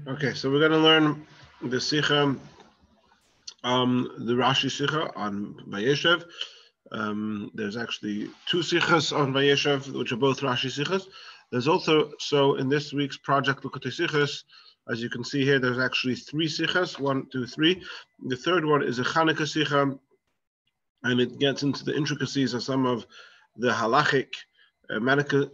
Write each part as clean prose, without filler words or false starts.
Okay, so we're going to learn the Sicha, the Rashi Sicha on Vayeshev. There's actually two Sichas on Vayeshev, which are both Rashi Sichas. There's also, so in this week's project Likute Sichos, as you can see here, there's actually three Sichas, 1, 2, 3. The third one is a Chanukah Sicha, and it gets into the intricacies of some of the halachic mechanisms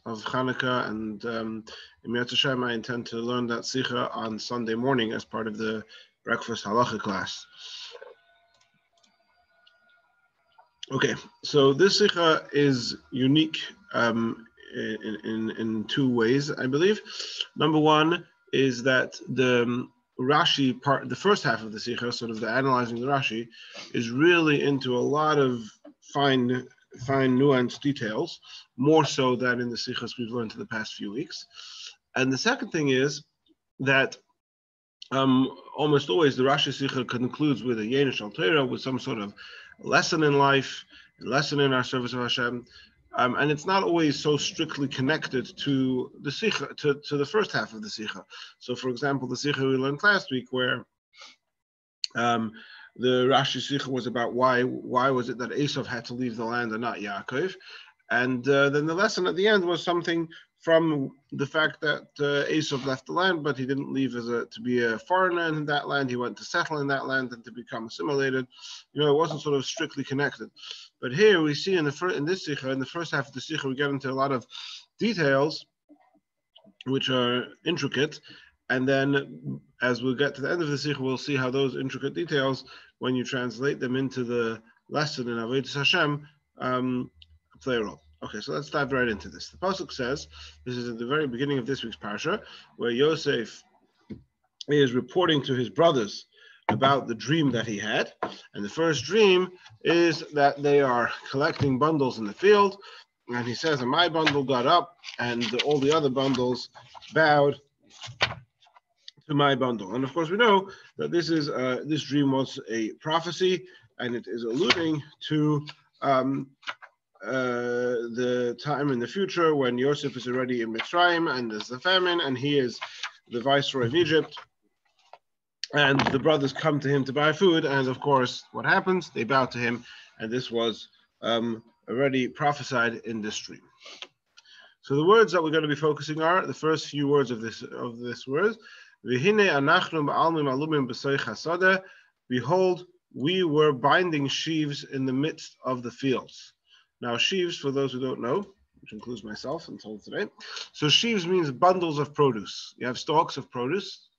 of Hanukkah, and in Yom Hashem, I intend to learn that Sicha on Sunday morning as part of the breakfast halacha class. Okay, so this Sicha is unique in two ways, I believe. Number one is that the Rashi part, the first half of the Sicha, sort of the analyzing the Rashi, is really into a lot of fine nuanced details, more so than in the Sichos we've learned in the past few weeks. And the second thing is that almost always the Rashi Sicha concludes with a Yenush al Torah, with some sort of lesson in life, lesson in our service of Hashem, and it's not always so strictly connected to the Sicha, to the first half of the Sicha. So, for example, the Sicha we learned last week, where the Rashi Sicha was about why was it that Esau had to leave the land and not Yaakov, and then the lesson at the end was something from the fact that Esau left the land, but he didn't leave to be a foreigner in that land. He went to settle in that land and to become assimilated. You know, it wasn't sort of strictly connected. But here we see in this Sicha, in the first half of the Sicha, we get into a lot of details which are intricate. And then as we'll get to the end of the Sicha, we'll see how those intricate details, when you translate them into the lesson in Avodas Hashem, play a role. Okay, so let's dive right into this. The pasuk says, this is at the very beginning of this week's parsha, where Yosef is reporting to his brothers about the dream that he had. And the first dream is that they are collecting bundles in the field. And he says, and my bundle got up, and all the other bundles bowed to my bundle. And of course, we know that this dream was a prophecy, and it is alluding to the time in the future when Yosef is already in Mitzrayim and there's the famine, and he is the viceroy of Egypt, and the brothers come to him to buy food, and of course what happens? They bow to him, and this was already prophesied in this dream. So the words that we're going to be focusing are the first few words of this word. Behold, we were binding sheaves in the midst of the fields. Now, sheaves, for those who don't know, which includes myself until today, so sheaves means bundles of produce. You have stalks of produce,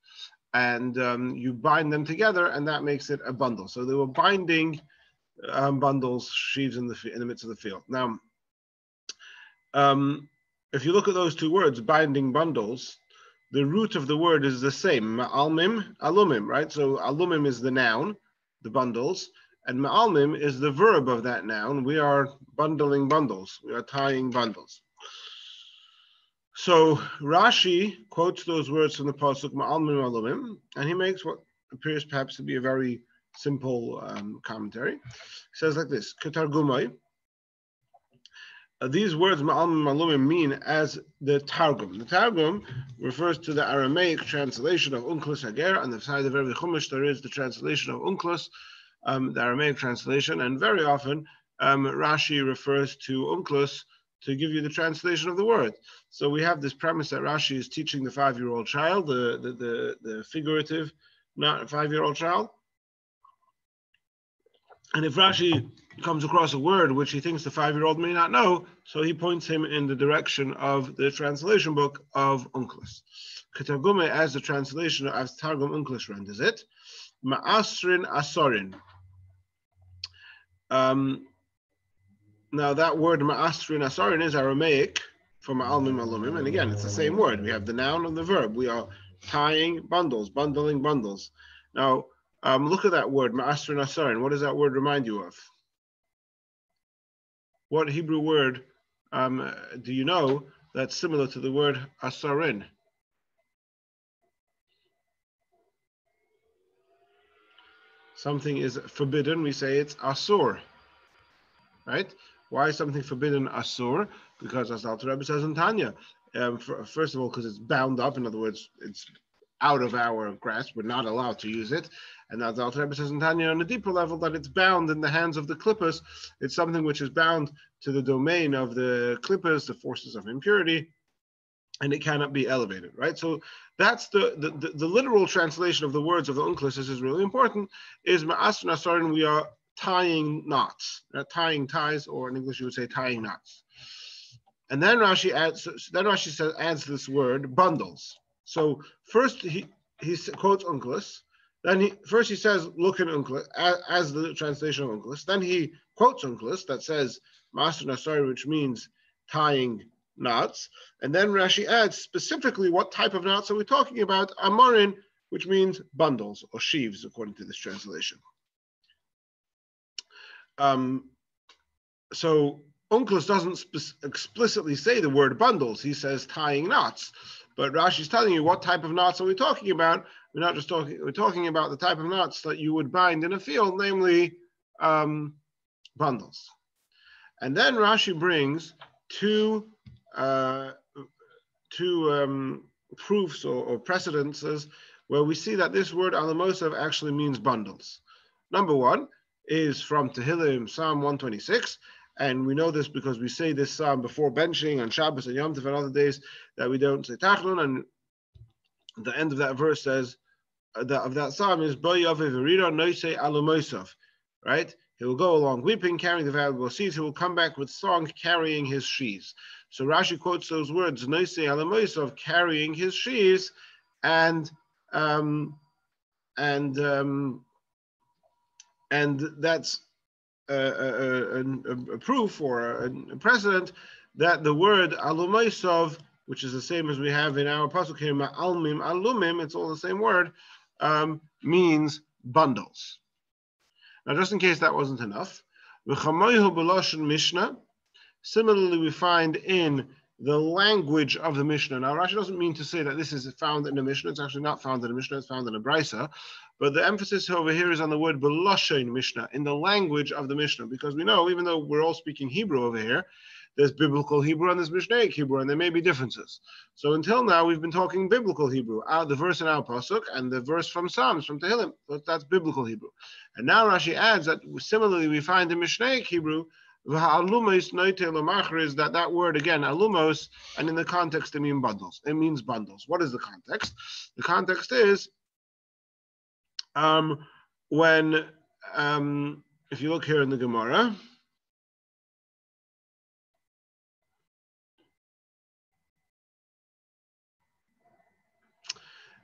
and you bind them together, and that makes it a bundle. So they were binding bundles, sheaves in the midst of the field. Now, if you look at those two words, binding bundles, the root of the word is the same, ma'almim, alumim, right? So alumim is the noun, the bundles, and ma'almim is the verb of that noun. We are bundling bundles. We are tying bundles. So Rashi quotes those words from the pasuk ma'almim alumim, and he makes what appears perhaps to be a very simple commentary. He says like this: Ketargumai. These words ma'almim alumim mean as the Targum. The Targum refers to the Aramaic translation of Unclus Hager. On the side of every Chumash there is the translation of Unclus, the Aramaic translation, and very often Rashi refers to Unclus to give you the translation of the word. So we have this premise that Rashi is teaching the 5-year-old child, the figurative, not a 5-year-old child. And if Rashi comes across a word which he thinks the 5-year-old may not know, so he points him in the direction of the translation book of Unclus. Ketargume, as the translation as Targum Unclus renders it, Ma'asrin Asorin. Now that word Ma'asrin Asorin is Aramaic for Ma'almim Alumim, and again, it's the same word. We have the noun and the verb. We are tying bundles, bundling bundles. Now, look at that word, Ma'asrin Asorin. What does that word remind you of? What Hebrew word do you know that's similar to the word Asorin? Something is forbidden, we say it's asur, right? Why is something forbidden asur? Because as the Alter Rebbe says in Tanya, first of all, because it's bound up. In other words, it's out of our grasp. We're not allowed to use it. And as the Alter Rebbe says in Tanya, on a deeper level, that it's bound in the hands of the clippers. It's something which is bound to the domain of the clippers, the forces of impurity, and it cannot be elevated, right? So that's the literal translation of the words of the Unklis. This is really important. Is ma'asr nasarin, we are tying knots, tying ties, or in English you would say tying knots. And then Rashi adds this word bundles. So first he quotes Unklis. Then he says look in Unklis as the translation of Unklis. Then he quotes Unklis that says ma'asr nasarin, which means tying knots, and then Rashi adds specifically what type of knots are we talking about? Amorin, which means bundles or sheaves, according to this translation. So Unklis doesn't explicitly say the word bundles. He says tying knots, but Rashi's telling you what type of knots are we talking about. We're not just talking. We're talking about the type of knots that you would bind in a field, namely bundles. And then Rashi brings two proofs or precedences where we see that this word alamosav actually means bundles. Number one is from Tehillim, Psalm 126, and we know this because we say this psalm before benching on Shabbos and Yom Tov and other days that we don't say Tachlon, and the end of that verse says of that psalm is Boyav Verira Noise Alamosav, right? He will go along weeping, carrying the valuable seeds. He will come back with song, carrying his sheaves. So Rashi quotes those words, Noise Alamosav, carrying his sheaves, and that's a proof or a precedent that the word Alumosav, which is the same as we have in our pasuk here, Ma'almim Alumim, it's all the same word, means bundles. Now, just in case that wasn't enough, similarly, we find in the language of the Mishnah. Now, Rashi doesn't mean to say that this is found in the Mishnah. It's actually not found in the Mishnah. It's found in a Brisa. But the emphasis over here is on the word B'loshen Mishnah, in the language of the Mishnah, because we know, even though we're all speaking Hebrew over here, there's biblical Hebrew and there's Mishnaic Hebrew, and there may be differences. So until now, we've been talking biblical Hebrew, the verse in our pasuk and the verse from Psalms, from Tehillim. That's biblical Hebrew. And now Rashi adds that similarly we find in Mishnaic Hebrew, that word again, alumos, and in the context it means bundles. It means bundles. What is the context? The context is when, if you look here in the Gemara,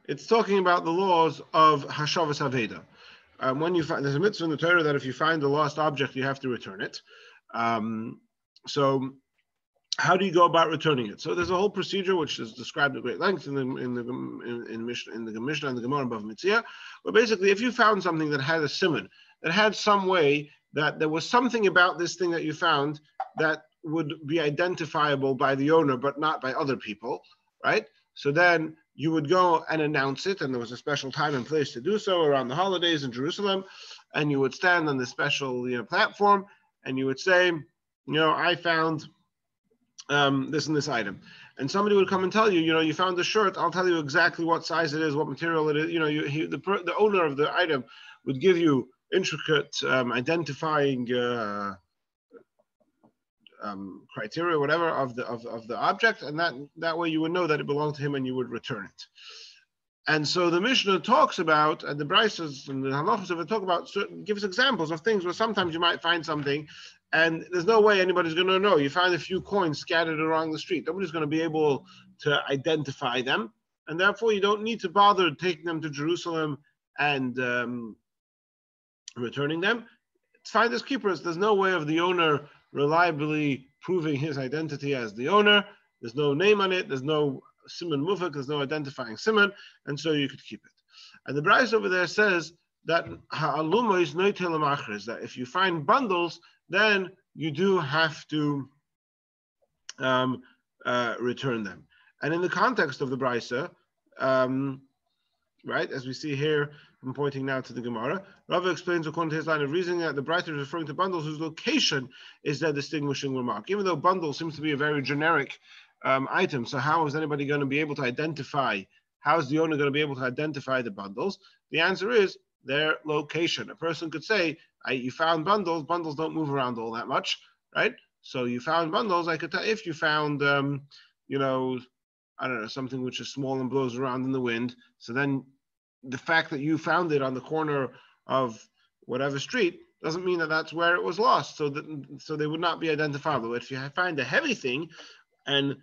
it's talking about the laws of Hashavas Aveda. When you find, there's a mitzvah in the Torah that if you find a lost object, you have to return it. So how do you go about returning it? So there's a whole procedure which is described at great length in the Mishnah and the Gemara above Mitzvah. But basically, if you found something that had a siman, that had some way that there was something about this thing that you found that would be identifiable by the owner, but not by other people, right? So then you would go and announce it, and there was a special time and place to do so around the holidays in Jerusalem, and you would stand on this special platform, and you would say, I found this and this item. And somebody would come and tell you, you found the shirt, I'll tell you exactly what size it is, what material it is. The owner of the item would give you intricate identifying criteria, whatever, of the object, and that way you would know that it belonged to him and you would return it. And so the Mishnah talks about, and the Brises and the Halachos of it talk about, gives examples of things where sometimes you might find something and there's no way anybody's going to know. You find a few coins scattered around the street. Nobody's going to be able to identify them, and therefore you don't need to bother taking them to Jerusalem and returning them. It's finders keepers. There's no way of the owner reliably proving his identity as the owner. There's no name on it. There's no siman mufak. There's no identifying siman, and so you could keep it. And the Bais over there says that ha'aluma is noitel machris, that if you find bundles, then you do have to return them. And in the context of the Brisa, right? As we see here, I'm pointing now to the Gemara. Rabbi explains according to his line of reasoning that the Braita is referring to bundles whose location is their distinguishing remark. Even though bundle seems to be a very generic item, so how is anybody going to be able to identify? How is the owner going to be able to identify the bundles? The answer is their location. A person could say, you found bundles. Bundles don't move around all that much, right? So you found bundles. I could tell if you found, I don't know, something which is small and blows around in the wind. So then the fact that you found it on the corner of whatever street doesn't mean that that's where it was lost. So they would not be identifiable. If you find a heavy thing, and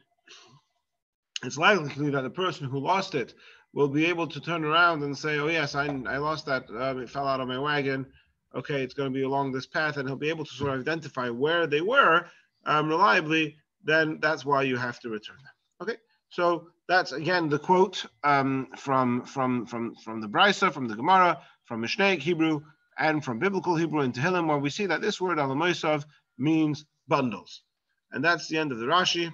it's likely that the person who lost it will be able to turn around and say, oh yes, I lost that, it fell out of my wagon. Okay, it's going to be along this path, and he'll be able to sort of identify where they were reliably. Then that's why you have to return them. Okay, so that's again the quote from the Brisa, from the Gemara, from Mishnaic Hebrew, and from Biblical Hebrew in Tehillim, where we see that this word alamosav means bundles, and that's the end of the Rashi.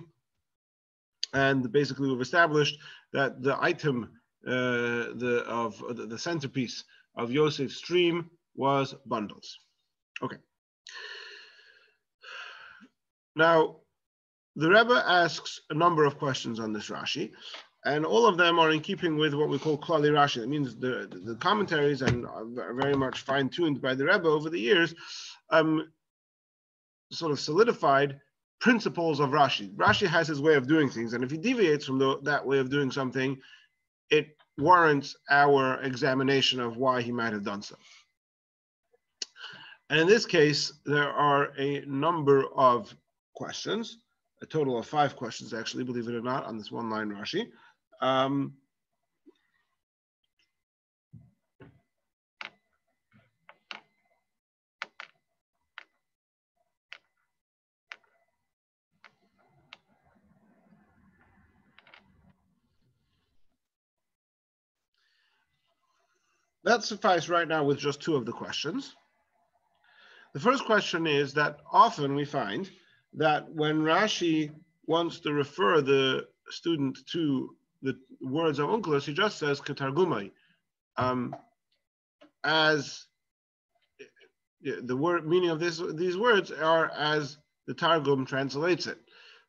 And basically, we've established that the item, the centerpiece of Yosef's dream was bundles. Okay. Now, the Rebbe asks a number of questions on this Rashi, and all of them are in keeping with what we call Klali Rashi. That means the commentaries and are very much fine-tuned by the Rebbe over the years, sort of solidified principles of Rashi. Rashi has his way of doing things, and if he deviates from that way of doing something, it warrants our examination of why he might have done so. And in this case, there are a number of questions, a total of 5 questions, actually, believe it or not, on this one-line Rashi. Let's suffice right now with just 2 of the questions. The first question is that often we find that when Rashi wants to refer the student to the words of Onkelos, he just says ketargumai, as the word meaning of these words are as the Targum translates it.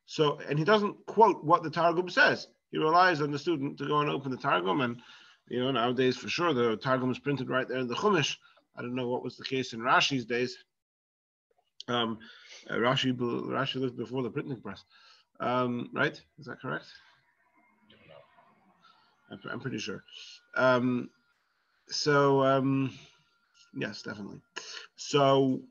So, and he doesn't quote what the Targum says. He relies on the student to go and open the Targum, and nowadays for sure the Targum is printed right there in the Chumash. I don't know what was the case in Rashi's days. Rashi lived before the printing press, right? Is that correct? No. I'm pretty sure. Yes, definitely. So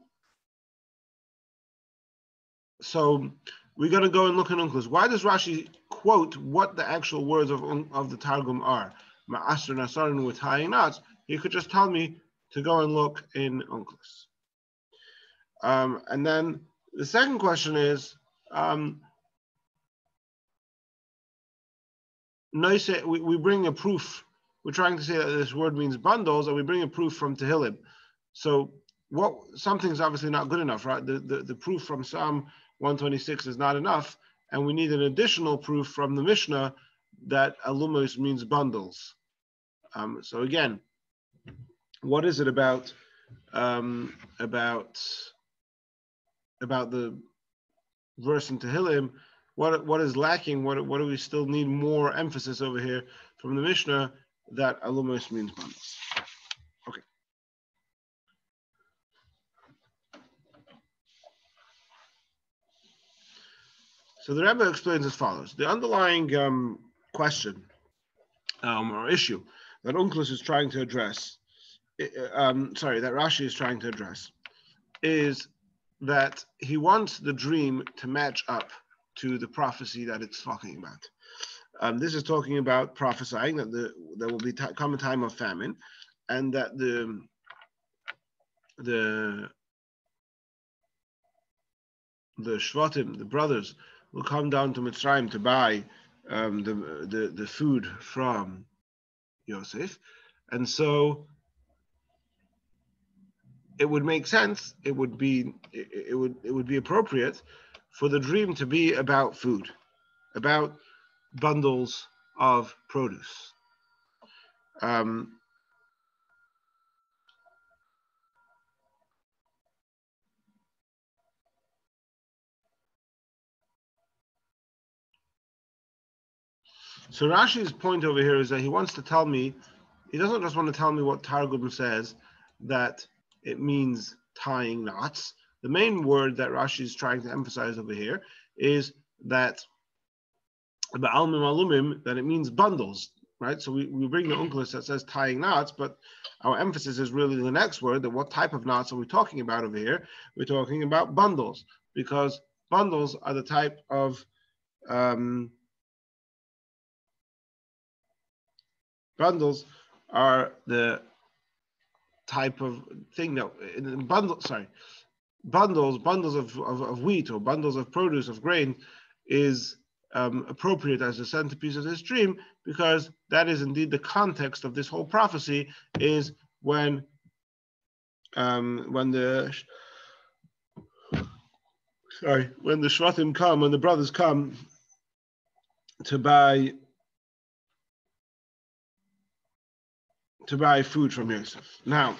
we're going to go and look at Onkelos. Why does Rashi quote what the actual words of the Targum are? Ma'asr nasarin with tying knots. He could just tell me to go and look in Onkelos. And then the second question is, we bring a proof. We're trying to say that this word means bundles, and we bring a proof from Tehillim. So something's obviously not good enough, right? The proof from Psalm 126 is not enough, and we need an additional proof from the Mishnah that alumos means bundles. So again, what is it about the verse in Tehillim? What is lacking? What do we still need more emphasis over here from the Mishnah that alumos means bundles? Okay. So the Rebbe explains as follows: the underlying question or issue that Onkelos is trying to address, that Rashi is trying to address, is that he wants the dream to match up to the prophecy that it's talking about. This is talking about prophesying that there will come a time of famine, and that the Shvatim, the brothers, will come down to Mitzrayim to buy the food from Yosef, and so it would make sense. It would be appropriate for the dream to be about food, about bundles of produce. So Rashi's point over here is that he wants to tell me, he doesn't just want to tell me what Targum says, that it means tying knots. The main word that Rashi is trying to emphasize over here is that ba'almim alumim, that it means bundles, right? So we bring the unclus that says tying knots, but our emphasis is really the next word, that what type of knots are we talking about over here? We're talking about bundles, because bundles are the type of bundles are the type of thing that bundles of wheat or bundles of produce of grain is appropriate as the centerpiece of this dream, because that is indeed the context of this whole prophecy, is when the Shvatim come, when the brothers come to buy food from Yosef. Now,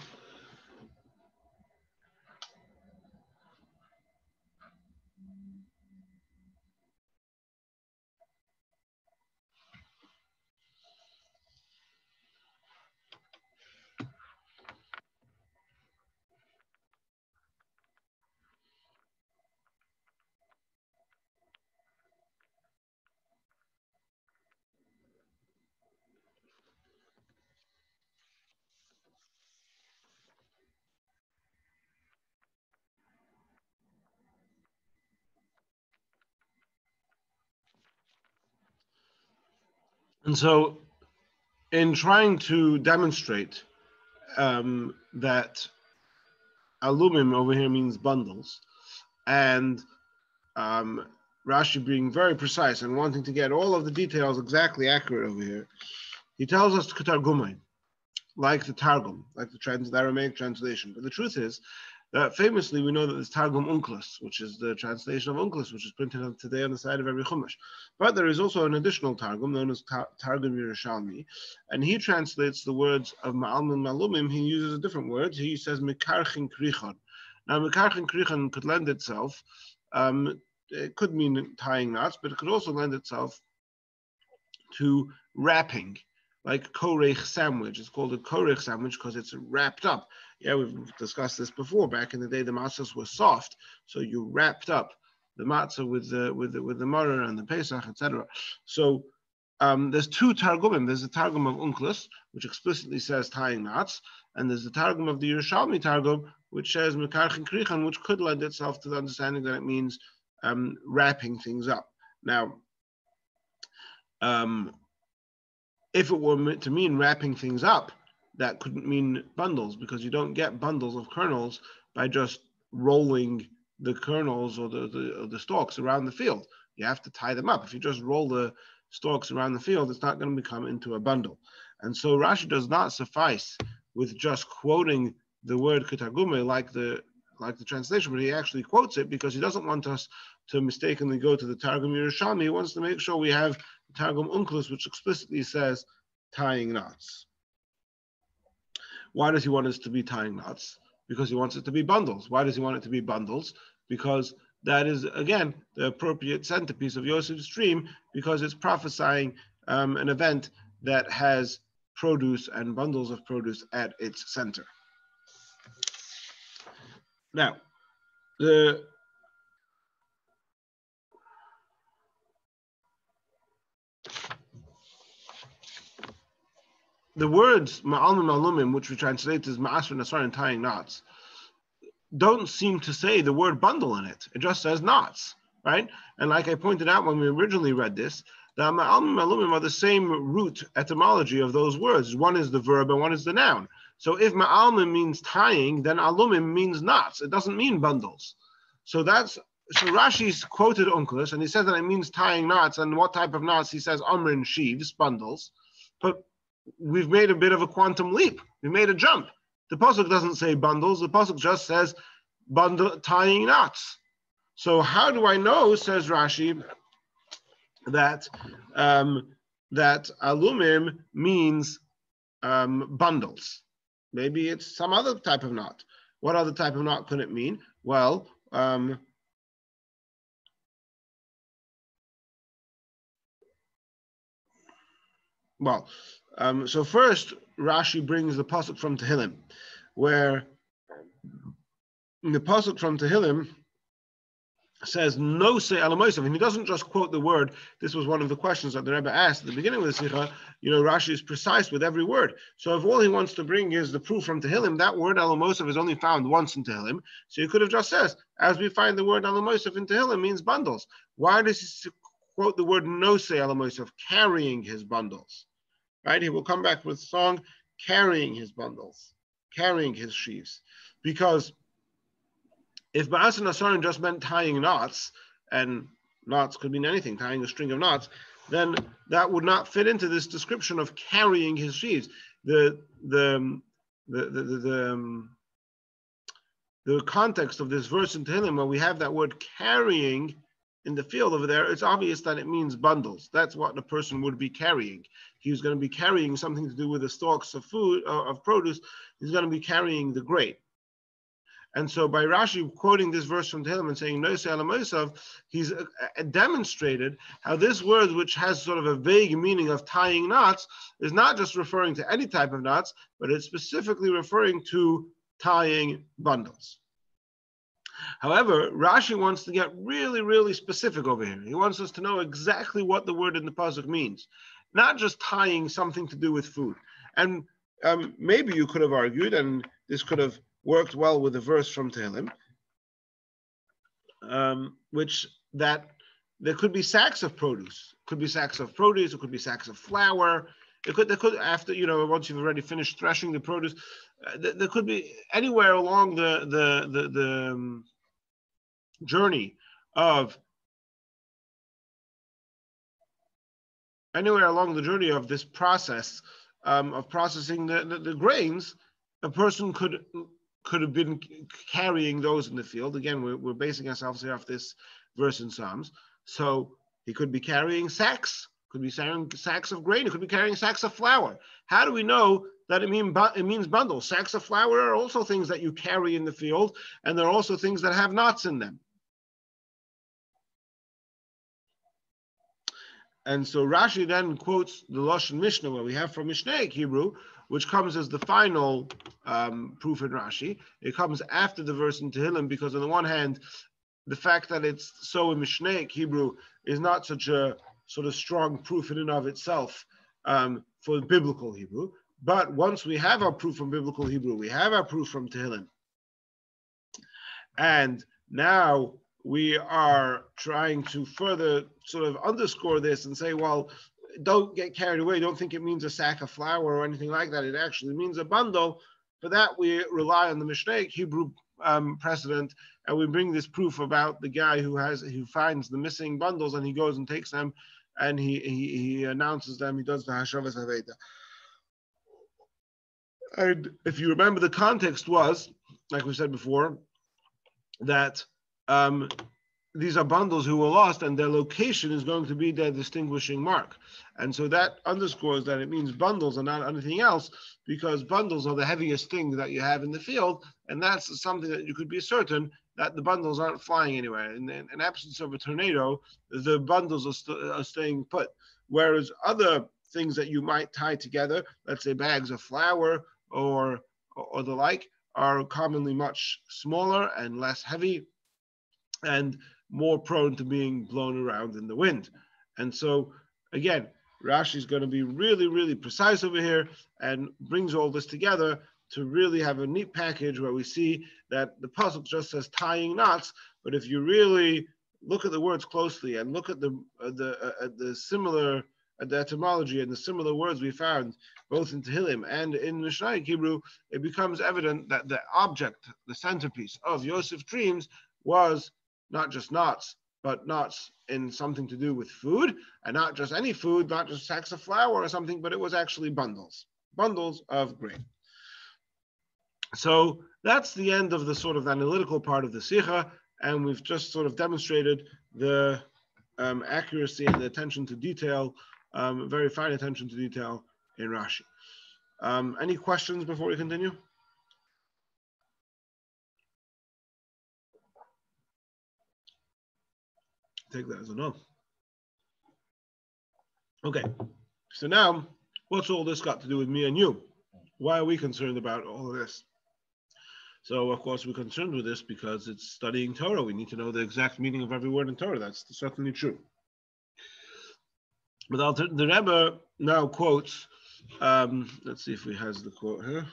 and so in trying to demonstrate that alumim over here means bundles, and Rashi being very precise and wanting to get all of the details exactly accurate over here, he tells us Ketargumai, like the Targum, like the Aramaic translation. But the truth is that famously we know that there's Targum Unclus, which is the translation of Unclus, which is printed today on the side of every Chumash. But there is also an additional Targum known as Targum Yerushalmi, and he translates the words of Ma'almin Malumim. He uses a different word. He says Mekarchin Krichon. Now, Mekarchin Krichon could lend itself, it could mean tying knots, but it could also lend itself to wrapping, like korech sandwich. It's called a korech sandwich because it's wrapped up. Yeah, we've discussed this before. Back in the day, the matzahs were soft, so you wrapped up the matzah with the maror and the pesach, etc. So there's two targumim. There's the targum of Unclus, which explicitly says tying knots, and there's the targum of the Yerushalmi targum, which says mekarchin krichan, which could lend itself to the understanding that it means wrapping things up. Now, if it were to mean wrapping things up, that couldn't mean bundles, because you don't get bundles of kernels by just rolling the kernels or the stalks around the field. You have to tie them up. If you just roll the stalks around the field, it's not going to become into a bundle. And so Rashi does not suffice with just quoting the word ketagume like the translation, but he actually quotes it because he doesn't want us to mistakenly go to the Targum Yerushalmi. He wants to make sure we have the Targum Unclus, which explicitly says tying knots. Why does he want us to be tying knots? Because he wants it to be bundles. Why does he want it to be bundles? Because that is, again, the appropriate centerpiece of Yosef's dream, because it's prophesying an event that has produce and bundles of produce at its center. Now, the words ma'almim alumim, which we translate as ma'asr nasar and tying knots, don't seem to say the word bundle in it. It just says knots, right? And like I pointed out when we originally read this, the ma'almim alumim are the same root etymology of those words. One is the verb and one is the noun. So if ma'almim means tying, then alumim means knots. It doesn't mean bundles. So Rashi's quoted Unclus, and he says that it means tying knots. And what type of knots? He says amrin, sheaves, bundles. But we've made a bit of a quantum leap. We made a jump. The pasuk doesn't say bundles. The pasuk just says bundle, tying knots. So how do I know, says Rashi, that that alumim means bundles. Maybe it's some other type of knot. What other type of knot could it mean? Well, so first Rashi brings the pasuk from Tehillim, where in the pasuk from Tehillim says no say alamosav, and he doesn't just quote the word. This was one of the questions that the Rebbe asked at the beginning of the Sikha. Rashi is precise with every word. So if all he wants to bring is the proof from Tehillim, that word alamosav is only found once in Tehillim. So he could have just said, as we find the word alamosav in Tehillim means bundles. Why does he quote the word no say alamosav, carrying his bundles? Right? He will come back with song, carrying his bundles, carrying his sheaves, because if Ba'as and Asarin just meant tying knots, and knots could mean anything, tying a string of knots, then that would not fit into this description of carrying his sheaves. The context of this verse in Tehillim, where we have that word carrying in the field over there, it's obvious that it means bundles. That's what the person would be carrying. He was going to be carrying something to do with the stalks of food, of produce. He's going to be carrying the grain. And so by Rashi quoting this verse from Tehillim and saying Nosei Alamosav, he's demonstrated how this word, which has sort of a vague meaning of tying knots, is not just referring to any type of knots, but it's specifically referring to tying bundles. However, Rashi wants to get really, really specific over here. He wants us to know exactly what the word in the pasuk means, not just tying something to do with food. And maybe you could have argued, and this could have worked well with the verse from Tehillim, which that there could be sacks of produce. It could be sacks of produce, it could be sacks of flour. There could after, once you've already finished threshing the produce, there could be anywhere along the journey of this process of processing the grains, a person could have been carrying those in the field. Again, we're basing ourselves here off this verse in Psalms. So he could be carrying sacks, could be carrying sacks of grain, it could be carrying sacks of flour. How do we know that it means bundles? Sacks of flour are also things that you carry in the field, and there are also things that have knots in them. And so Rashi then quotes the Lashon Mishnah, where we have from Mishnaic Hebrew, which comes as the final proof in Rashi. It comes after the verse in Tehillim, because on the one hand, the fact that it's so in Mishnaic Hebrew is not such a sort of strong proof in and of itself for biblical Hebrew. But once we have our proof from biblical Hebrew, we have our proof from Tehillim. And now we are trying to further sort of underscore this and say, well, don't get carried away. Don't think it means a sack of flour or anything like that. It actually means a bundle. For that, we rely on the Mishnaic Hebrew precedent, and we bring this proof about the guy who finds the missing bundles, and he goes and takes them, and he announces them. He does the Hashavas Haveda. And if you remember, the context was, like we said before, that these are bundles who were lost, and their location is going to be their distinguishing mark. And so that underscores that it means bundles and not anything else, because bundles are the heaviest thing that you have in the field, and that's something that you could be certain that the bundles aren't flying anywhere. In absence of a tornado, the bundles are staying put. Whereas other things that you might tie together, let's say bags of flour or the like, are commonly much smaller and less heavy and more prone to being blown around in the wind. And so, again, Rashi is going to be really, really precise over here and brings all this together to really have a neat package where we see that the pasuk just says tying knots, but if you really look at the words closely and look at the etymology and the similar words we found both in Tehillim and in Mishnaic Hebrew, it becomes evident that the object, the centerpiece of Yosef's dreams was not just knots, but knots in something to do with food, and not just any food, not just sacks of flour or something, but it was actually bundles of grain. So that's the end of the sort of analytical part of the Sikha, and we've just sort of demonstrated the accuracy and the attention to detail, very fine attention to detail in Rashi. Any questions before we continue? Take that as a no. Okay, so now, what's all this got to do with me and you? Why are we concerned about all of this? So, of course, we're concerned with this because it's studying Torah. We need to know the exact meaning of every word in Torah. That's certainly true. But the Rebbe now quotes, let's see if he has the quote here.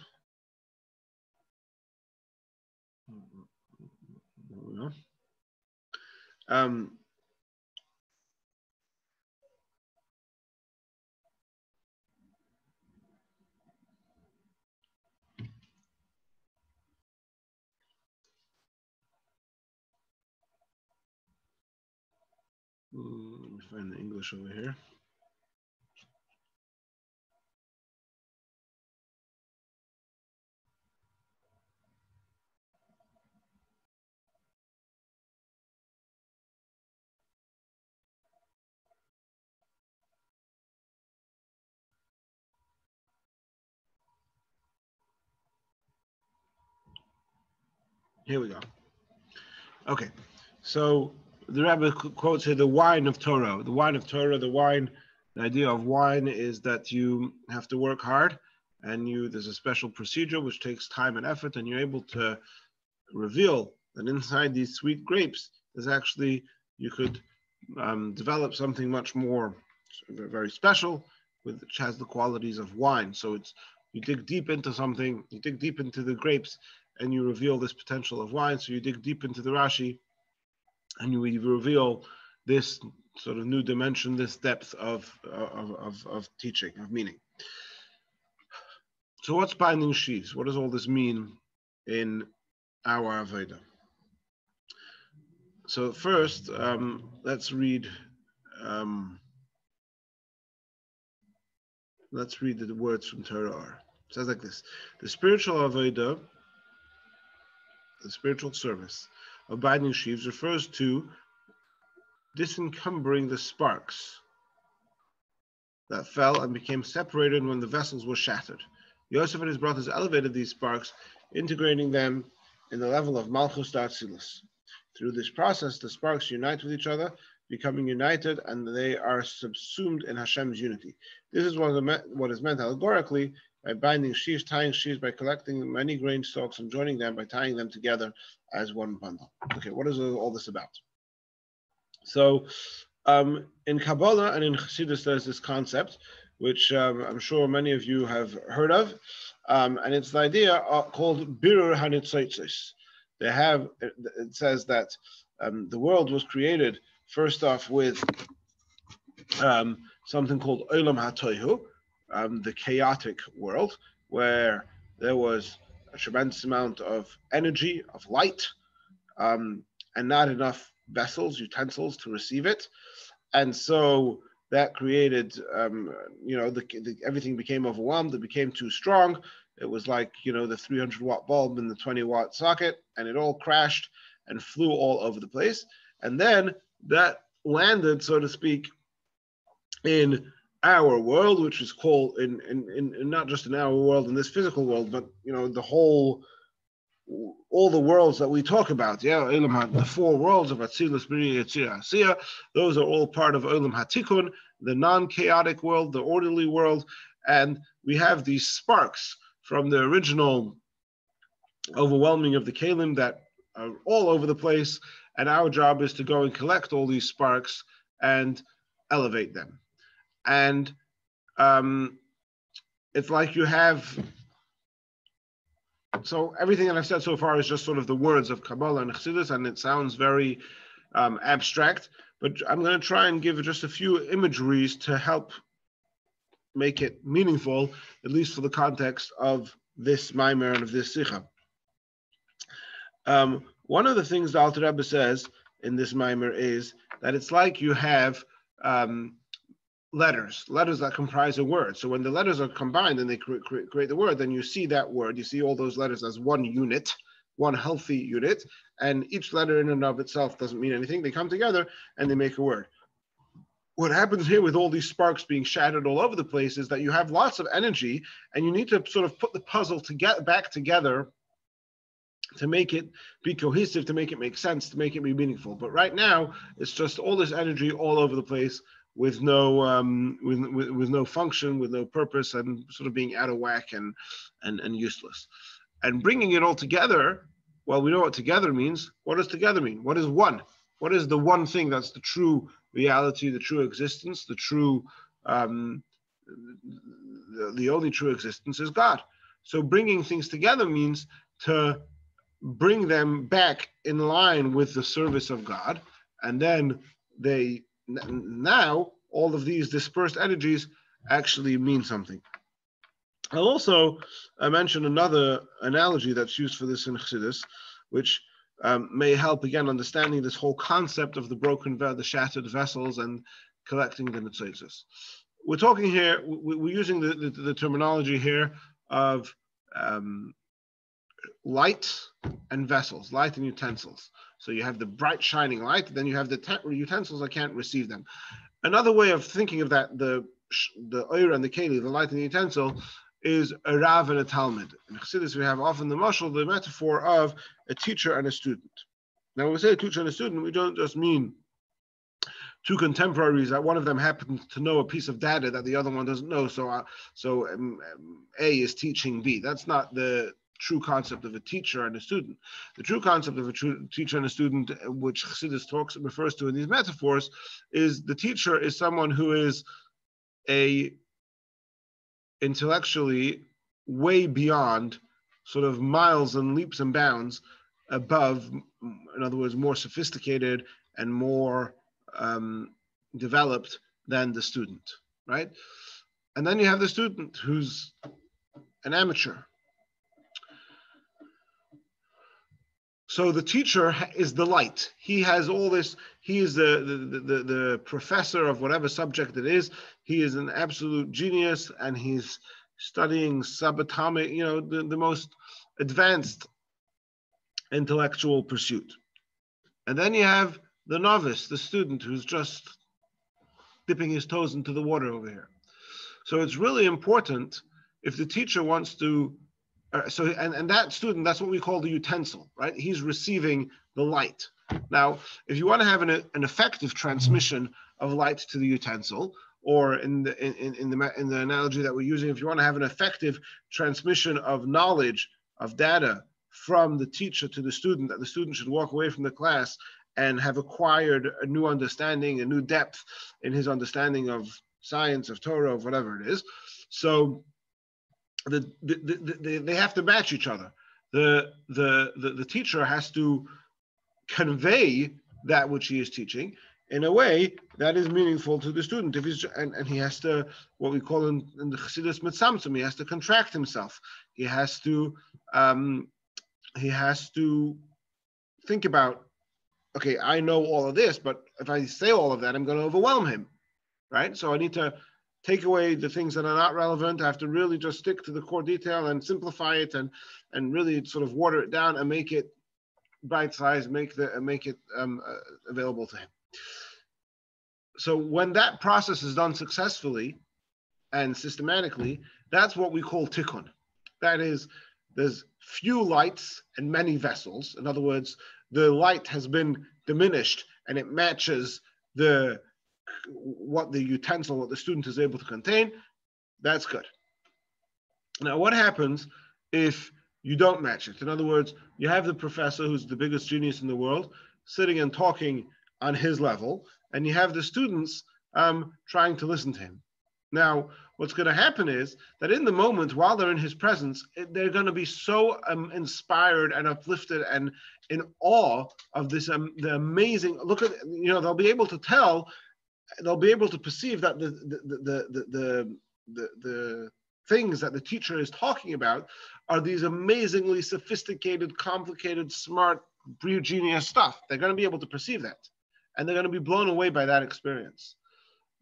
Let me find the English over here. Here we go. Okay, so the Rabbi quotes here the wine of Torah. The wine of Torah, the idea of wine is that you have to work hard, and there's a special procedure which takes time and effort, and you're able to reveal that inside these sweet grapes, there's actually, you could develop something much more very special, which has the qualities of wine. So you dig deep into something, you dig deep into the grapes, and you reveal this potential of wine. So you dig deep into the Rashi, and you reveal this sort of new dimension, this depth of teaching, of meaning. So what's binding sheaves? What does all this mean in our Avodah? So first, let's read the words from Torah. It says like this: the spiritual Avodah, the spiritual service of binding sheaves, refers to disencumbering the sparks that fell and became separated when the vessels were shattered. Yosef and his brothers elevated these sparks, integrating them in the level of Malchus Atzilus. Through this process, the sparks unite with each other, becoming united, and they are subsumed in Hashem's unity. This is what is meant allegorically by binding sheaves, tying sheaves by collecting many grain stalks and joining them by tying them together as one bundle. Okay, what is all this about? So in Kabbalah and in Chassidus, there's this concept, which I'm sure many of you have heard of, and it's the idea called Birur HaNitzotzos. It says that the world was created first off with something called Olam HaTohu, the chaotic world, where there was a tremendous amount of energy, of light, and not enough vessels, utensils to receive it. And so that created, everything became overwhelmed. It became too strong. It was like, the 300-watt bulb in the 20-watt socket, and it all crashed and flew all over the place. And then that landed, so to speak, in our world, which is called, in not just in our world, in this physical world, but, all the worlds that we talk about, the four worlds of Atzilus, Bria, Yetzirah, Asiya, those are all part of Olam HaTikun, the non-chaotic world, the orderly world, and we have these sparks from the original overwhelming of the Kalim that are all over the place, and our job is to go and collect all these sparks and elevate them. And it's like you have, so everything that I've said so far is just sort of the words of Kabbalah and Chassidus, and it sounds very abstract, but I'm going to try and give just a few imageries to help make it meaningful, at least for the context of this Maimer and of this Sicha. One of the things the Alter Rebbe says in this Maimer is that it's like you have letters that comprise a word. So when the letters are combined and they create the word, then you see that word, you see all those letters as one unit, one healthy unit, and each letter in and of itself doesn't mean anything. They come together and they make a word. what happens here with all these sparks being shattered all over the place is that you have lots of energy, and you need to sort of put the puzzle to get back together to make it be cohesive, to make it make sense, to make it be meaningful. But right now, it's just all this energy all over the place with no with no function, with no purpose, and sort of being out of whack and useless. And bringing it all together, well, we know what together means. What does together mean? What is one? What is the one thing that's the true reality, the true existence, the true, the only true existence is God. So bringing things together means to bring them back in line with the service of God, and then now all of these dispersed energies actually mean something. I'll also mention another analogy that's used for this in Chassidus, which may help again understanding this whole concept of the shattered vessels and collecting the netzotzos. We're talking here, we're using the terminology here of light and vessels, light and utensils. So you have the bright shining light, then you have the utensils that can't receive them. Another way of thinking of that, the oir and the keli, the light and the utensil, is a Rav and a Talmud. In Chassidus, we have often the mashal, the metaphor of a teacher and a student. Now, when we say a teacher and a student, we don't just mean two contemporaries that one of them happens to know a piece of data that the other one doesn't know. So A is teaching B. That's not the true concept of a teacher and a student. The true concept of a true teacher and a student, which Chassidus refers to in these metaphors, is the teacher is someone who is intellectually way beyond sort of miles and leaps and bounds above, in other words, more sophisticated and more developed than the student, right? And then you have the student who's an amateur. So the teacher is the light. He has all this. He is the professor of whatever subject it is. He is an absolute genius, and he's studying subatomic, the most advanced intellectual pursuit. And then you have the novice, the student, who's just dipping his toes into the water over here. So it's really important if the teacher wants to. And that student, that's what we call the utensil, right? He's receiving the light. Now, if you want to have an effective transmission of light to the utensil, or in the analogy that we're using, if you want to have an effective transmission of knowledge, of data from the teacher to the student, that the student should walk away from the class and have acquired a new understanding, a new depth in his understanding of science, of Torah, of whatever it is. So they have to match each other. The teacher has to convey that which he is teaching in a way that is meaningful to the student. If he's and he has to, what we call in the Chassidus mitzamtzum, he has to contract himself. He has to think about, okay, I know all of this, but if I say all of that, I'm going to overwhelm him, right? So I need to take away the things that are not relevant. I have to really just stick to the core detail and simplify it and really sort of water it down and make it bite-sized, make it available to him. So when that process is done successfully and systematically, that's what we call tikkun. That is, there's few lights and many vessels. In other words, the light has been diminished and it matches what the utensil, what the student is able to contain. That's good. Now, what happens if you don't match it? In other words, you have the professor who's the biggest genius in the world sitting and talking on his level, and you have the students trying to listen to him. Now, what's going to happen is that in the moment, while they're in his presence, they're going to be so inspired and uplifted and in awe of this, the amazing, look at, they'll be able to tell, they'll be able to perceive that the things that the teacher is talking about are these amazingly sophisticated, complicated, smart, genius stuff. They're going to be able to perceive that. And they're going to be blown away by that experience.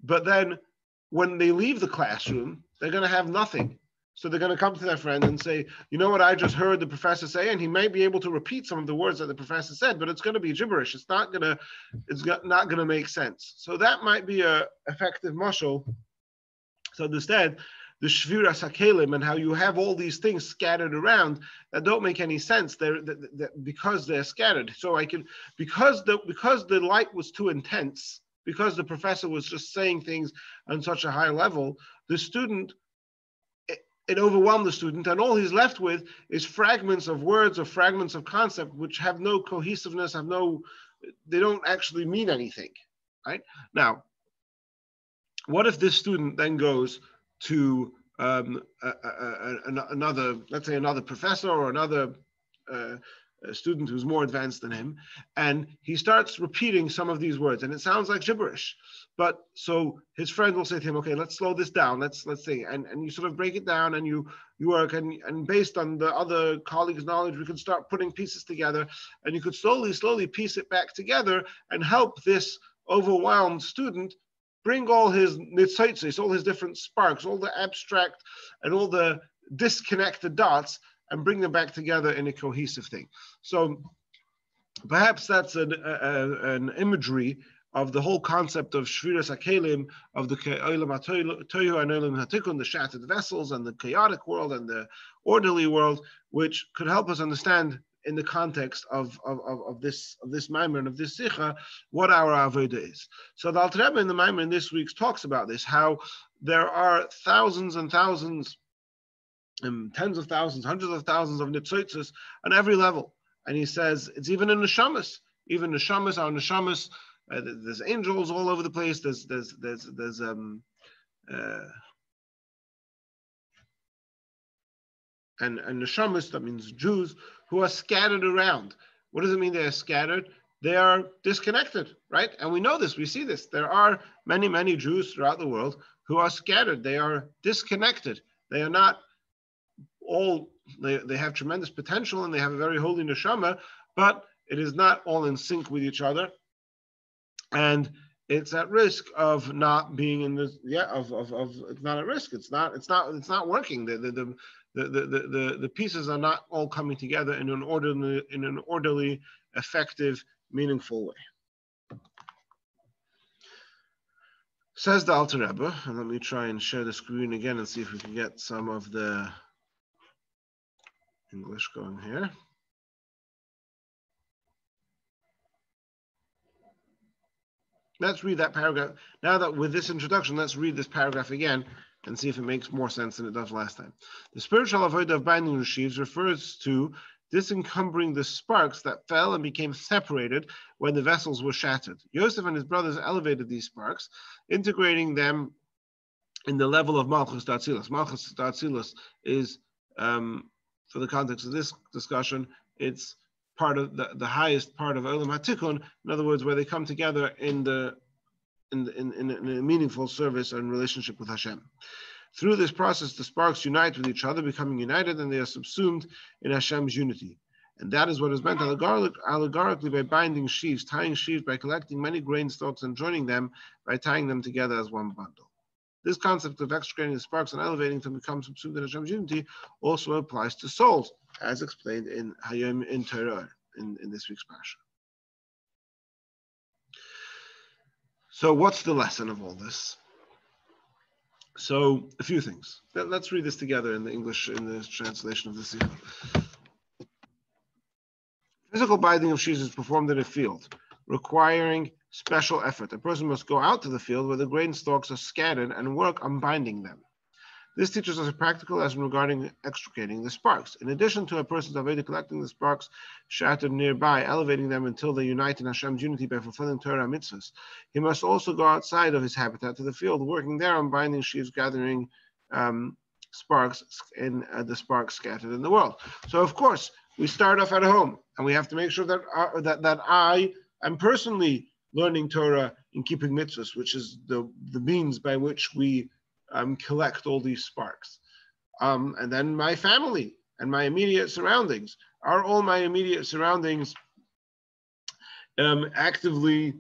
But then when they leave the classroom, they're going to have nothing. So they're going to come to their friend and say, you know what I just heard the professor say, and he may be able to repeat some of the words that the professor said, but it's going to be gibberish. It's not going to make sense. So that might be a effective mashal. So instead, the shviras hakelim and how you have all these things scattered around that don't make any sense. Because they're scattered. So because the light was too intense, because the professor was just saying things on such a high level, the student, it overwhelmed the student, and all he's left with is fragments of words or fragments of concept which have no cohesiveness, they don't actually mean anything, right? Now, what if this student then goes to another, let's say another professor or another student who's more advanced than him, and he starts repeating some of these words, and it sounds like gibberish. But so his friend will say to him, okay, let's slow this down. Let's see. And you sort of break it down, and you work, and based on the other colleagues' knowledge, we can start putting pieces together, and you could slowly piece it back together and help this overwhelmed student bring all his nitzotzos, all his different sparks, all the abstract and all the disconnected dots, and bring them back together in a cohesive thing. So perhaps that's an imagery of the whole concept of shviras hakelim, of the olam hatohu and olam hatikun, the shattered vessels, and the chaotic world and the orderly world, which could help us understand in the context of this maimer and of this sicha what our avodah is. So the Alter Rebbe in the maimer in this week's talks about this, how there are thousands and thousands, tens of thousands, hundreds of thousands of nitzotzos on every level, and he says it's even in neshamas. Even neshamas, our neshamas, there's angels all over the place. There's and neshamas, that means Jews, who are scattered around. What does it mean they are scattered? They are disconnected, right? And we know this, we see this. There are many, many Jews throughout the world who are scattered. They are disconnected. They are not all, they have tremendous potential and they have a very holy neshama, but it is not all in sync with each other. And it's at risk of not being in this, it's not at risk. It's not working. The pieces are not all coming together in an orderly, effective, meaningful way. Says the Alter Rebbe, and let me try and share the screen again and see if we can get some of the English going here. Let's read that paragraph. Now that with this introduction, let's read this paragraph again and see if it makes more sense than it does last time. The spiritual avodah of binding the sheaves refers to disencumbering the sparks that fell and became separated when the vessels were shattered. Yosef and his brothers elevated these sparks, integrating them in the level of Malchus Datzilus. Malchus Datzilus is, for the context of this discussion, it's part of the highest part of Olam HaTikun, in other words, where they come together in a meaningful service and relationship with Hashem. Through this process, the sparks unite with each other, becoming united, and they are subsumed in Hashem's unity. And that is what is meant allegorically by binding sheaves, tying sheaves by collecting many grain stalks and joining them by tying them together as one bundle. This concept of extricating the sparks and elevating to become subsumed in Hashem's unity also applies to souls, as explained in Hayom in Torah, in this week's parsha. So what's the lesson of all this? So a few things. Let's read this together in the English, in the translation of the Sichos. Physical binding of sheaves is performed in a field, requiring special effort. A person must go out to the field where the grain stalks are scattered and work on binding them. This teaches us a practical lesson regarding extricating the sparks. In addition to a person's avodah collecting the sparks shattered nearby, elevating them until they unite in Hashem's unity by fulfilling Torah mitzvahs, he must also go outside of his habitat to the field, working there on binding sheaves, gathering sparks in the sparks scattered in the world. So, of course, we start off at home, and we have to make sure that I am personally learning Torah and keeping mitzvahs, which is the means by which we collect all these sparks. And then my family and my immediate surroundings. Are all my immediate surroundings actively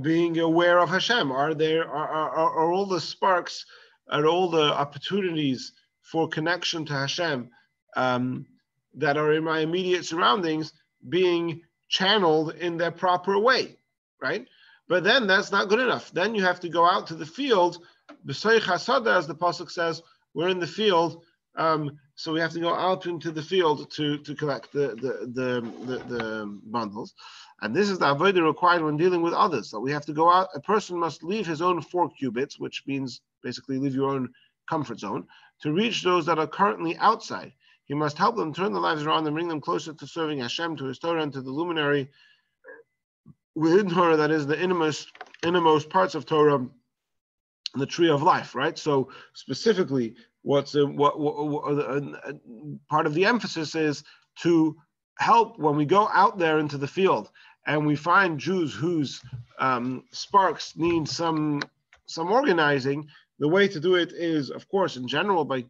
being aware of Hashem? Are all the sparks, are all the opportunities for connection to Hashem that are in my immediate surroundings being channeled in their proper way, right? But then that's not good enough. Then you have to go out to the field. B'soich hasada, as the pasuk says, we're in the field, so we have to go out into the field to collect the bundles. And this is the avodah required when dealing with others. So we have to go out. A person must leave his own 4 cubits, which means basically leave your own comfort zone, to reach those that are currently outside. He must help them turn their lives around and bring them closer to serving Hashem, to His Torah, and to the luminary within Torah, that is the innermost parts of Torah, the tree of life, right? So specifically, part of the emphasis is to help when we go out there into the field and we find Jews whose sparks need some organizing. The way to do it is, of course, in general, by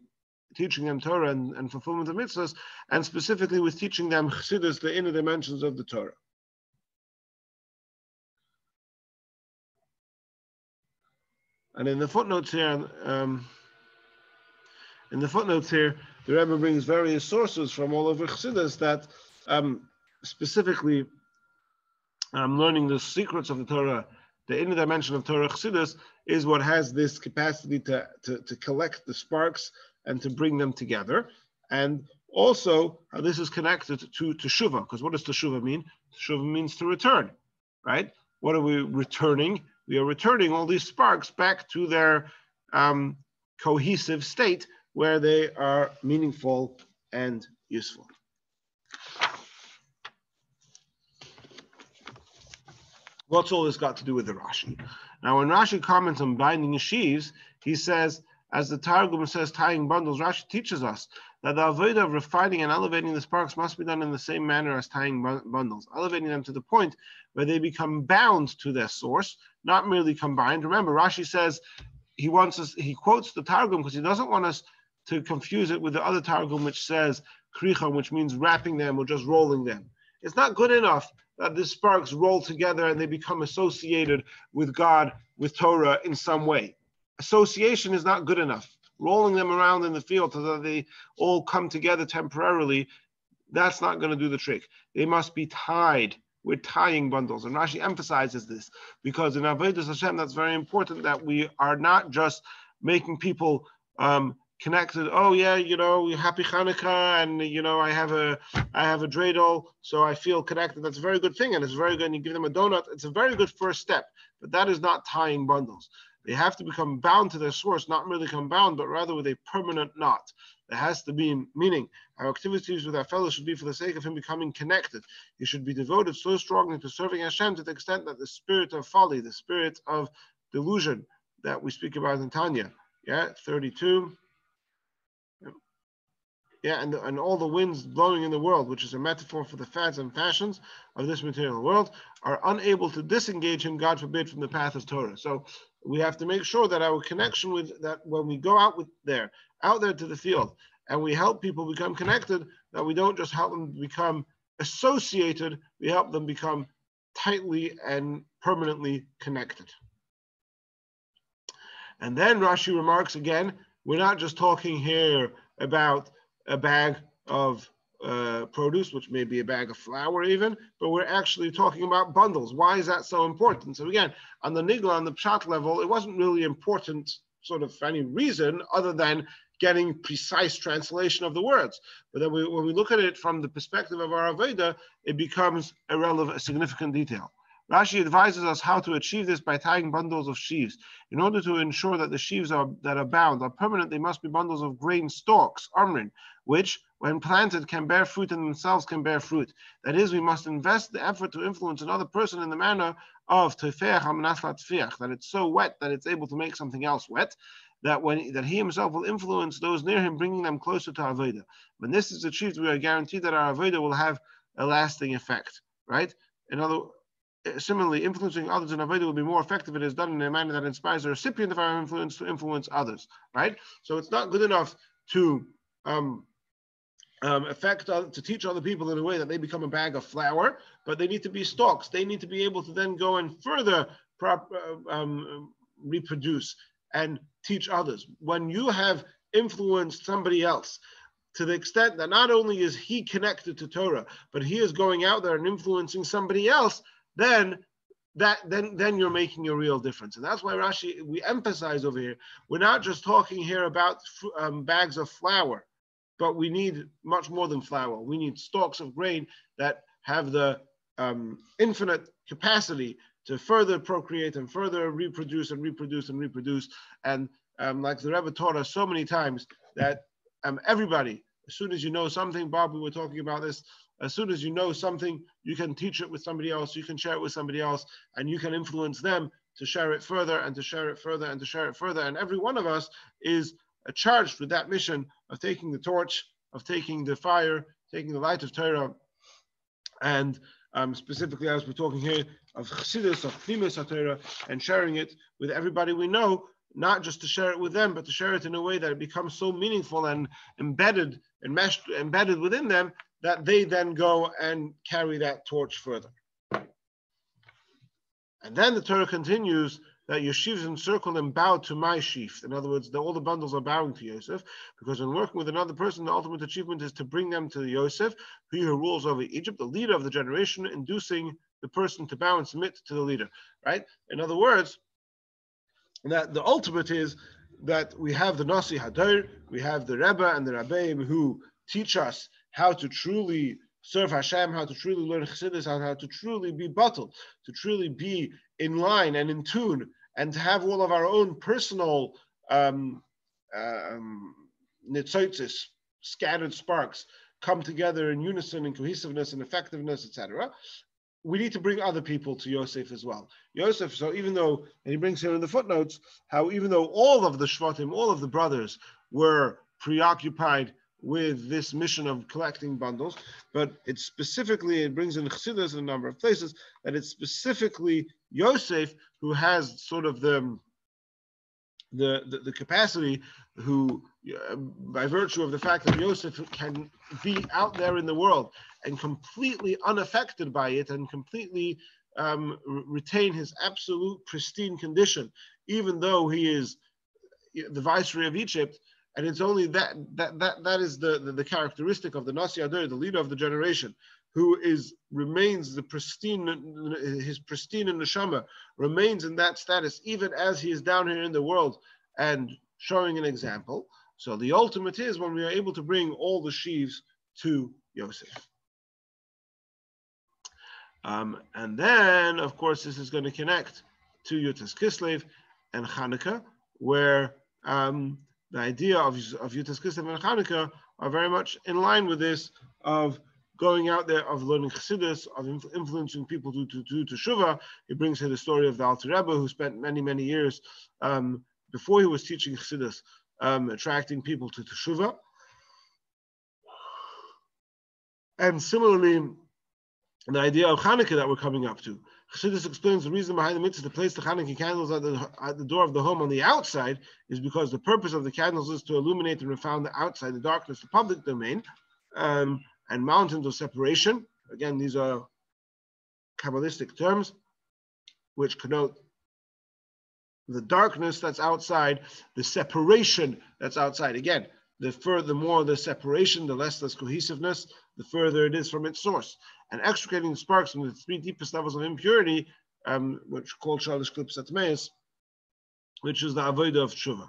teaching them Torah and fulfillment of mitzvahs, and specifically with teaching them chassidus, the inner dimensions of the Torah. And in the footnotes here, the Rebbe brings various sources from all over chassidus that specifically learning the secrets of the Torah, the inner dimension of Torah chassidus, is what has this capacity to collect the sparks and to bring them together. And also, how this is connected to teshuvah, because what does teshuvah mean? Teshuvah means to return, right? What are we returning? We are returning all these sparks back to their cohesive state where they are meaningful and useful. What's all this got to do with the Rashi? Now, when Rashi comments on binding sheaves, he says, as the Targum says, tying bundles, Rashi teaches us that the avodah of refining and elevating the sparks must be done in the same manner as tying bundles, elevating them to the point where they become bound to their source, not merely combined. Remember, Rashi says he quotes the Targum because he doesn't want us to confuse it with the other Targum, which says kricha, which means wrapping them or just rolling them. It's not good enough that the sparks roll together and they become associated with God, with Torah in some way. Association is not good enough. Rolling them around in the field so that they all come together temporarily, that's not going to do the trick. They must be tied. We're tying bundles. And Rashi emphasizes this because in Avodas Hashem, that's very important that we are not just making people connected. Oh yeah, happy Hanukkah, and I have a dreidel, so I feel connected. That's a very good thing, and it's very good. And you give them a donut. It's a very good first step, but that is not tying bundles. They have to become bound to their source, not merely become bound, but rather with a permanent knot. There has to be meaning. Our activities with our fellows should be for the sake of him becoming connected. He should be devoted so strongly to serving Hashem to the extent that the spirit of folly, the spirit of delusion that we speak about in Tanya, 32. And all the winds blowing in the world, which is a metaphor for the fads and fashions of this material world, are unable to disengage him, God forbid, from the path of Torah. So we have to make sure that our connection with that, when we go out there to the field, and we help people become connected, that we don't just help them become associated, we help them become tightly and permanently connected. And then Rashi remarks again, we're not just talking here about a bag of produce, which may be a bag of flour even, but we're actually talking about bundles. Why is that so important? So again, on the Nigla, on the Pshat level, it wasn't really important sort of for any reason other than getting precise translation of the words. But then when we look at it from the perspective of our Aveda, it becomes a significant detail. Rashi advises us how to achieve this by tying bundles of sheaves. In order to ensure that the sheaves that are bound are permanent, they must be bundles of grain stalks, amrin, which, when planted, can bear fruit and themselves can bear fruit. That is, we must invest the effort to influence another person in the manner of tefeach hamnaslat tefeach, that it's so wet that it's able to make something else wet, that he himself will influence those near him, bringing them closer to Avodah. When this is achieved, we are guaranteed that our Avodah will have a lasting effect, right? Similarly, influencing others in Avodah will be more effective if it is done in a manner that inspires the recipient of our influence to influence others, right? So it's not good enough to to teach other people in a way that they become a bag of flour, but they need to be stalks. They need to be able to then go and further reproduce and teach others. When you have influenced somebody else to the extent that not only is he connected to Torah, but he is going out there and influencing somebody else, then you're making a real difference. And that's why Rashi, we emphasize over here, we're not just talking here about bags of flour, but we need much more than flour. We need stalks of grain that have the infinite capacity to further procreate and further reproduce and reproduce and reproduce. And like the Rebbe taught us so many times, that everybody, as soon as you know something, Bob, we were talking about this, as soon as you know something, you can teach it with somebody else, you can share it with somebody else, and you can influence them to share it further and to share it further and to share it further. And every one of us is charged with that mission of taking the torch, of taking the fire, taking the light of Torah, and specifically, as we're talking here, of Chassidus, of Pnimis HaTorah, and sharing it with everybody we know, not just to share it with them, but to share it in a way that it becomes so meaningful and embedded within them, that they then go and carry that torch further. And then the Torah continues that your sheaves encircle and bow to my sheaf. In other words, all the bundles are bowing to Yosef, because in working with another person, the ultimate achievement is to bring them to Yosef, he who rules over Egypt, the leader of the generation, inducing the person to bow and submit to the leader. Right? In other words, that the ultimate is that we have the Nasi Hadar, we have the Rebbe and the Rabbi who teach us how to truly serve Hashem, how to truly learn Chassidus, how to truly be bottled, to truly be in line and in tune, and to have all of our own personal nitzotzis, scattered sparks, come together in unison, in cohesiveness and effectiveness, etc. We need to bring other people to Yosef as well. Yosef, so even though, and he brings here in the footnotes, how even though all of the Shvatim, all of the brothers were preoccupied with this mission of collecting bundles, but it brings in Chassidus in a number of places, that it's specifically Yosef who has sort of the capacity, who, by virtue of the fact that Yosef can be out there in the world and completely unaffected by it and completely retain his absolute pristine condition, even though he is the viceroy of Egypt. And it's only that is the characteristic of the Nasi Ador, the leader of the generation, who remains the pristine, his pristine in neshama remains in that status, even as he is down here in the world and showing an example. So the ultimate is when we are able to bring all the sheaves to Yosef. And then, of course, this is going to connect to Yutas Kislev and Hanukkah, where the idea of Yutas Kislev and Hanukkah are very much in line with this, of going out there, of learning Chassidus, of influencing people to Teshuvah. He brings here the story of the Alter Rebbe, who spent many, many years before he was teaching Chassidus, attracting people to Teshuvah. And similarly, the idea of Hanukkah that we're coming up to. Chassidus explains the reason behind the mitzvah to place the Hanukkah candles at the door of the home on the outside is because the purpose of the candles is to illuminate and refine the outside, the darkness, the public domain, and mountains of separation. Again, these are Kabbalistic terms which connote the darkness that's outside, the separation that's outside. Again, the more the separation, the less there's cohesiveness, the further it is from its source. And extricating the sparks from the three deepest levels of impurity, which called Shalish Klips Atmeis, which is the avodah of Tshuva.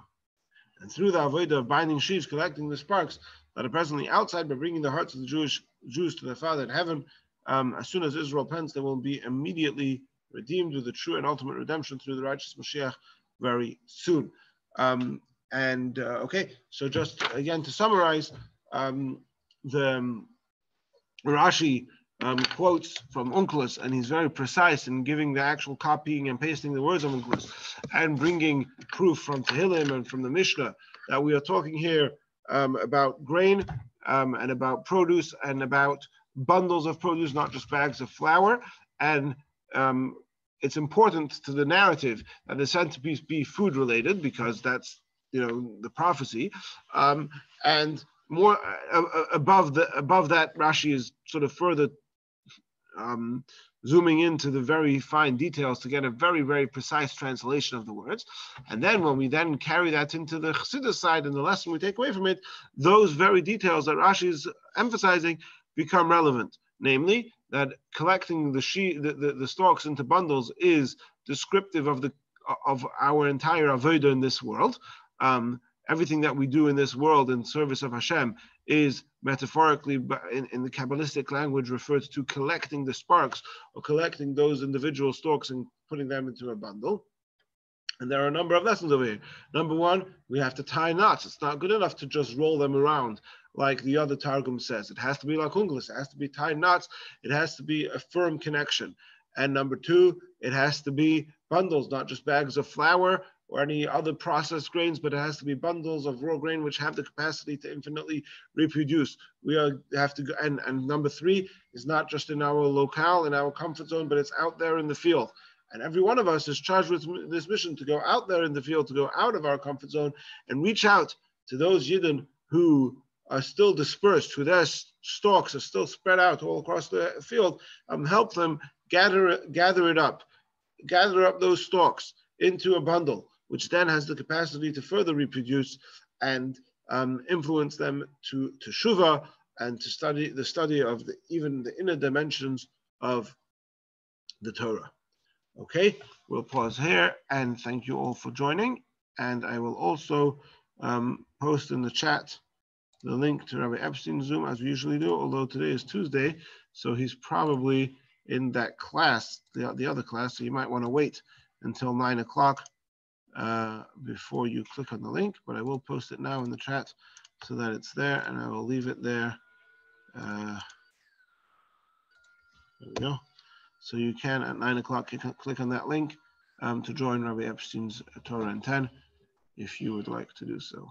And through the avodah of binding sheaves, collecting the sparks that are presently outside, by bringing the hearts of the Jews to their Father in heaven, as soon as Israel repents, they will be immediately redeemed with the true and ultimate redemption through the righteous Mashiach very soon. Okay, so just again to summarize, the Rashi quotes from Onkelos, and he's very precise in giving the actual copying and pasting the words of Onkelos, and bringing proof from Tehillim and from the Mishnah that we are talking here about grain and about produce and about bundles of produce, not just bags of flour. And it's important to the narrative that the centerpiece be food related, because that's the prophecy, and more above that, Rashi is sort of further zooming into the very fine details to get a very, very precise translation of the words. And then when we then carry that into the Chassidus side and the lesson we take away from it, those very details that Rashi is emphasizing become relevant. Namely, that collecting the stalks into bundles is descriptive of our entire avodah in this world. Everything that we do in this world in service of Hashem is metaphorically, in the Kabbalistic language, referred to collecting the sparks or collecting those individual stalks and putting them into a bundle. And there are a number of lessons over here. Number one, we have to tie knots. It's not good enough to just roll them around like the other Targum says. It has to be like unglis. It has to be tied knots. It has to be a firm connection. And number two, it has to be bundles, not just bags of flour or any other processed grains, but it has to be bundles of raw grain which have the capacity to infinitely reproduce. Have to go, and number three is not just in our locale, in our comfort zone, but it's out there in the field. And every one of us is charged with this mission to go out there in the field, to go out of our comfort zone and reach out to those Yidden who are still dispersed, who their stalks are still spread out all across the field, help them gather up those stalks into a bundle, which then has the capacity to further reproduce and influence them to Shuvah and to study of even the inner dimensions of the Torah. Okay, we'll pause here and thank you all for joining. And I will also post in the chat the link to Rabbi Epstein's Zoom as we usually do, although today is Tuesday, so he's probably in that class, the other class, so you might want to wait until 9 o'clock before you click on the link, but I will post it now in the chat so that it's there, and I will leave it there. There we go. So you can, at 9 o'clock, click on that link to join Rabbi Epstein's Torah in 10, if you would like to do so.